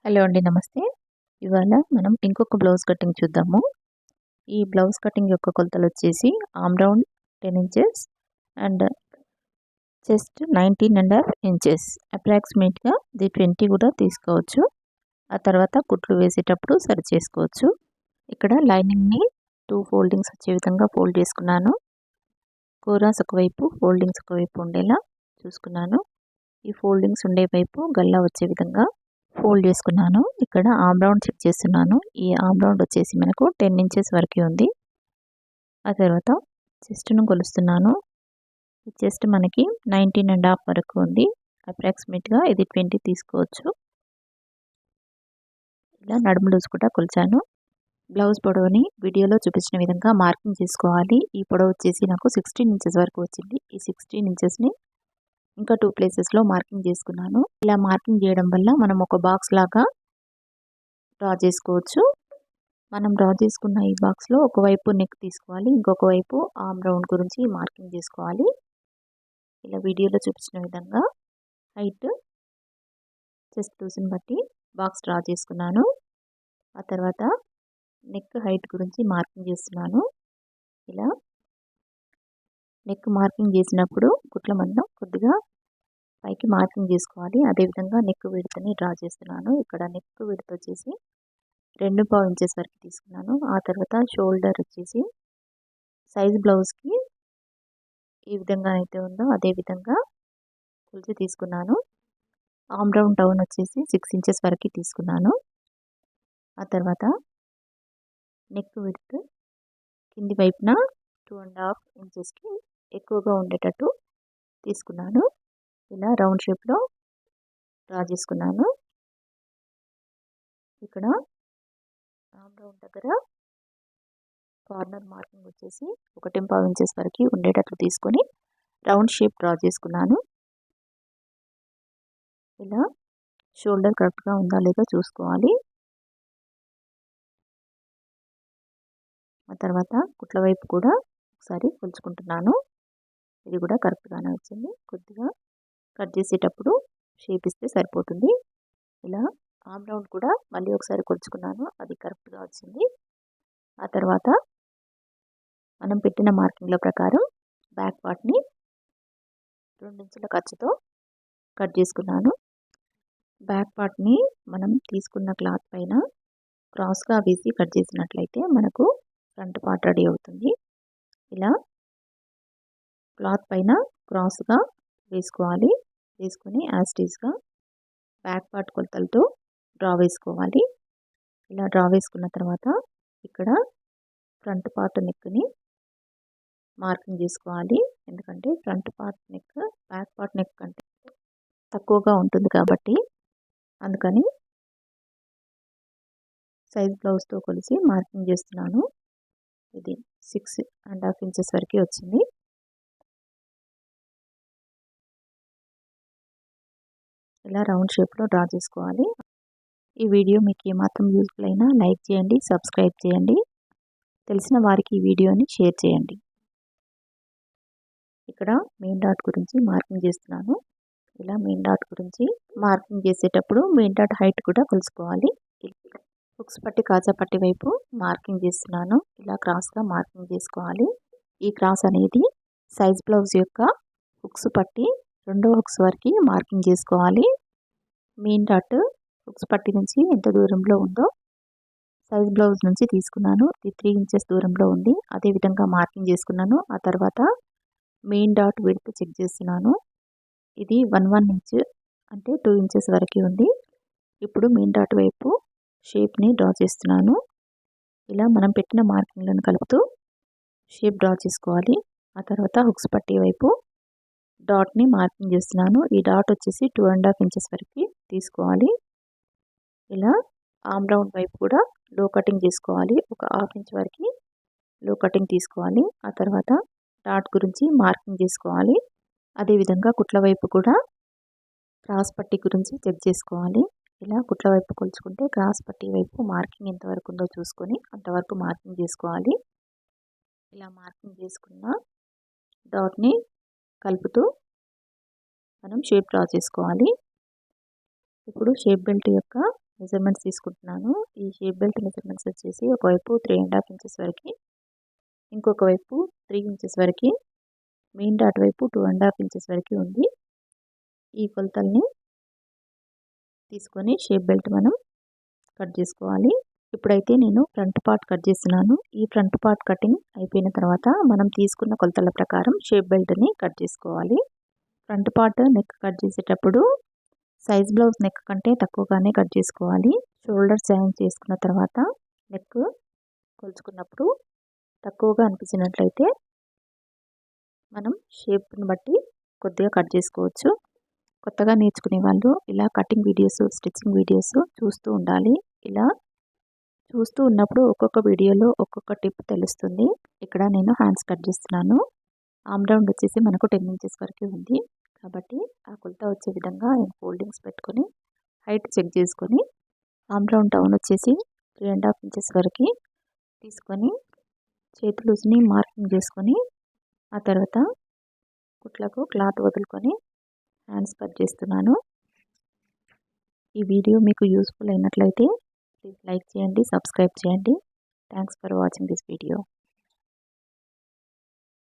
Hello అండి, నమస్తే. ఇవాళ మనం ఇంకొక బ్లౌజ్ కటింగ్ చూద్దాము. ఈ బ్లౌజ్ కటింగ్ యొక్క కొలతలు వచ్చేసి arm round 10 inches and chest 19.5 inches. అప్రాక్సిమేట్గా ఇది 20 కూడా తీసుకోవచ్చు. ఆ తర్వాత కుట్లు వేసేటప్పుడు సరి చేసుకోవచ్చు. ఇక్కడ లైనింగ్ని 2 ఫోల్డింగ్స్ వచ్చే విధంగా ఫోల్డ్ చేసుకున్నాను. కోరాస్ ఒకవైపు, ఫోల్డింగ్స్ ఒకవైపు ఉండేలా చూసుకున్నాను. ఈ ఫోల్డింగ్స్ ఉండే వైపు గల్లా వచ్చే విధంగా ఫోల్డ్ చేసుకున్నాను. ఇక్కడ ఆర్మ్ రౌండ్ చెక్ చేస్తున్నాను. ఈ ఆర్మ్ రౌండ్ వచ్చేసి మనకు 10 ఇంచెస్ వరకు ఉంది. ఆ తర్వాత చెస్ట్ను కొలుస్తున్నాను. ఈ చెస్ట్ మనకి 19.5 వరకు ఉంది. అప్రాక్సిమేట్గా ఇది 20 తీసుకోవచ్చు. ఇలా నడుము లూజ్ కూడా కొలిచాను. బ్లౌజ్ పొడవుని వీడియోలో చూపించిన విధంగా మార్కింగ్ చేసుకోవాలి. ఈ పొడవు వచ్చేసి నాకు 16 ఇంచెస్ వరకు వచ్చింది. ఈ 16 ఇంచెస్ని ఇంకా 2 ప్లేసెస్లో మార్కింగ్ చేసుకున్నాను. ఇలా మార్కింగ్ చేయడం వల్ల మనం ఒక బాక్స్ లాగా డ్రా చేసుకోవచ్చు. మనం డ్రా చేసుకున్న ఈ బాక్స్లో ఒకవైపు నెక్ తీసుకోవాలి, ఇంకొక వైపు ఆర్మ్ రౌండ్ గురించి మార్కింగ్ చేసుకోవాలి. ఇలా వీడియోలో చూపించిన విధంగా హైట్ చెస్ట్ లూజ్ని బట్టి బాక్స్ డ్రా చేసుకున్నాను. ఆ తర్వాత నెక్ హైట్ గురించి మార్కింగ్ చేస్తున్నాను. ఇలా నెక్ మార్కింగ్ చేసినప్పుడు కుట్ల మందం కొద్దిగా పైకి మార్కింగ్ చేసుకోవాలి. అదేవిధంగా నెక్ విడ్త్ని డ్రా చేస్తున్నాను. ఇక్కడ నెక్ విడ్త్ వచ్చేసి 2.5 ఇంచెస్ వరకు తీసుకున్నాను. ఆ తర్వాత షోల్డర్ వచ్చేసి సైజ్ బ్లౌజ్కి ఈ విధంగా అయితే ఉందో అదే విధంగా కొలిచి తీసుకున్నాను. ఆర్మ్ రౌండ్ డౌన్ వచ్చేసి 6 ఇంచెస్ వరకు తీసుకున్నాను. ఆ తర్వాత నెక్ విడ్త్ కింది వైపున 2.5 ఇంచెస్కి ఎక్కువగా ఉండేటట్టు తీసుకున్నాను. ఇలా రౌండ్ షేప్లో డ్రా చేసుకున్నాను. ఇక్కడ ఆర్మ్ రౌండ్ దగ్గర కార్నర్ మార్కింగ్ వచ్చేసి 1.5 ఇంచెస్ వరకు ఉండేటట్లు తీసుకొని రౌండ్ షేప్ డ్రా చేసుకున్నాను. ఇలా షోల్డర్ కరెక్ట్గా ఉందా లేదా చూసుకోవాలి. ఆ తర్వాత కుట్ల వైపు కూడా ఒకసారి కొలుచుకుంటున్నాను. ఇది కూడా కరెక్ట్గానే వచ్చింది. కొద్దిగా కట్ చేసేటప్పుడు షేప్ ఇస్తే సరిపోతుంది. ఇలా ఆర్మ్ రౌండ్ కూడా మళ్ళీ ఒకసారి కొలుచుకున్నాను. అది కరెక్ట్గా వచ్చింది. ఆ తర్వాత మనం పెట్టిన మార్కింగ్ల ప్రకారం బ్యాక్ పార్ట్ని 2 ఇంచుల ఖర్చుతో కట్ చేసుకున్నాను. బ్యాక్ పార్ట్ని మనం తీసుకున్న క్లాత్ పైన క్రాస్గా వేసి కట్ చేసినట్లయితే మనకు ఫ్రంట్ పార్ట్ రెడీ అవుతుంది. ఇలా క్లాత్ పైన క్రాస్గా వేసుకోవాలి. వేసుకొని యాస్టీస్గా బ్యాక్ పార్ట్ కొలతలతో డ్రా వేసుకోవాలి. ఇలా డ్రా వేసుకున్న తర్వాత ఇక్కడ ఫ్రంట్ పార్ట్ నెక్ని మార్కింగ్ చేసుకోవాలి. ఎందుకంటే front part neck back part neck కంటే తక్కువగా ఉంటుంది కాబట్టి అందుకని సైజ్ బ్లౌజ్తో కొలిసి మార్కింగ్ చేస్తున్నాను. ఇది 6.5 ఇంచెస్ వరకు వచ్చింది. ఇలా రౌండ్ షేప్లో డ్రా చేసుకోవాలి. ఈ వీడియో మీకు ఏమాత్రం యూస్ఫుల్ అయినా లైక్ చేయండి, సబ్స్క్రైబ్ చేయండి. తెలిసిన వారికి ఈ వీడియోని షేర్ చేయండి. ఇక్కడ మెయిన్ డాట్ గురించి మార్కింగ్ చేస్తున్నాను. ఇలా మెయిన్ డాట్ గురించి మార్కింగ్ చేసేటప్పుడు మెయిన్ డాట్ హైట్ కూడా కొలుసుకోవాలి. హుక్స్ పట్టి కాజా పట్టి వైపు మార్కింగ్ చేస్తున్నాను. ఇలా క్రాస్గా మార్కింగ్ చేసుకోవాలి. ఈ క్రాస్ అనేది సైజ్ బ్లౌజ్ యొక్క హుక్స్ పట్టి 2వ హుక్స్ వరకు మార్కింగ్ చేసుకోవాలి. మెయిన్ డాట్ హుక్స్ పట్టి నుంచి ఎంత దూరంలో ఉందో సైజ్ బ్లౌజ్ నుంచి తీసుకున్నాను. ఇది 3 ఇంచెస్ దూరంలో ఉంది. అదే విధంగా మార్కింగ్ చేసుకున్నాను. ఆ తర్వాత మెయిన్ డాట్ విడ్త్ చెక్ చేస్తున్నాను. ఇది 1 ఇంచ్ అంటే 2 ఇంచెస్ వరకు ఉంది. ఇప్పుడు మెయిన్ డాట్ వైపు షేప్ని డ్రా చేస్తున్నాను. ఇలా మనం పెట్టిన మార్కింగ్లను కలుపుతూ షేప్ డ్రా చేసుకోవాలి. ఆ తర్వాత హుక్స్ పట్టి వైపు డాట్ని మార్కింగ్ చేస్తున్నాను. ఈ డాట్ వచ్చేసి 2.5 ఇంచెస్ వరకు తీసుకోవాలి. ఇలా ఆర్మ్ రౌండ్ వైపు కూడా లో కటింగ్ చేసుకోవాలి. ఒక 1/2 ఇంచ్ వరకు లో కటింగ్ తీసుకోవాలి. ఆ తర్వాత డాట్ గురించి మార్కింగ్ చేసుకోవాలి. అదేవిధంగా కుట్ల వైపు కూడా క్రాస్ పట్టి గురించి చెక్ చేసుకోవాలి. ఇలా కుట్ల వైపు కొలుచుకుంటే క్రాస్ పట్టి వైపు మార్కింగ్ ఎంతవరకు ఉందో చూసుకొని అంతవరకు మార్కింగ్ చేసుకోవాలి. ఇలా మార్కింగ్ చేసుకున్న డాట్ని కలుపుతూ మనం షేప్ డ్రా చేసుకోవాలి. ఇప్పుడు షేప్ బెల్ట్ యొక్క మెజర్మెంట్స్ తీసుకుంటున్నాను. ఈ షేప్ బెల్ట్ మెజర్మెంట్స్ వచ్చేసి ఒకవైపు 3.5 ఇంచెస్ వరకు, ఇంకొక వైపు 3 ఇంచెస్ వరకు, మెయిన్ డాట్ వైపు 2.5 ఇంచెస్ వరకు ఉంది. ఈ కొలతల్ని తీసుకొని షేప్ బెల్ట్ మనం కట్ చేసుకోవాలి. ఇప్పుడైతే నేను ఫ్రంట్ పార్ట్ కట్ చేస్తున్నాను. ఈ ఫ్రంట్ పార్ట్ కటింగ్ అయిపోయిన తర్వాత మనం తీసుకున్న కొలతల ప్రకారం షేప్ బెల్ట్ని కట్ చేసుకోవాలి. ఫ్రంట్ పార్ట్ నెక్ కట్ చేసేటప్పుడు సైజ్ బ్లౌజ్ నెక్ కంటే తక్కువగానే కట్ చేసుకోవాలి. షోల్డర్స్ జాయిన్ చేసుకున్న తర్వాత నెక్ కొలుచుకున్నప్పుడు తక్కువగా అనిపించినట్లయితే మనం షేప్ని బట్టి కొద్దిగా కట్ చేసుకోవచ్చు. కొత్తగా నేర్చుకునే వాళ్ళు ఇలా కటింగ్ వీడియోస్, స్టిచ్చింగ్ వీడియోస్ చూస్తూ ఉండాలి. ఇలా చూస్తూ ఉన్నప్పుడు ఒక్కొక్క వీడియోలో ఒక్కొక్క టిప్ తెలుస్తుంది. ఇక్కడ నేను హ్యాండ్స్ కట్ చేస్తున్నాను. ఆర్మ్ రౌండ్ వచ్చేసి మనకు 10 ఇంచెస్ వరకు ఉంది కాబట్టి ఆ కొలత వచ్చే విధంగా నేను ఫోల్డింగ్స్ పెట్టుకొని హైట్ చెక్ చేసుకొని ఆర్మ్ రౌండ్ డౌన్ వచ్చేసి 3.5 ఇంచెస్ వరకు తీసుకొని చేతి లూజ్ని మార్కింగ్ చేసుకొని ఆ తర్వాత కుట్లకు క్లాత్ వదులుకొని హ్యాండ్స్ కట్ చేస్తున్నాను. ఈ వీడియో మీకు యూస్ఫుల్ అయినట్లయితే ప్లీజ్ లైక్ చేయండి, సబ్స్క్రైబ్ చేయండి. Thanks for watching this video.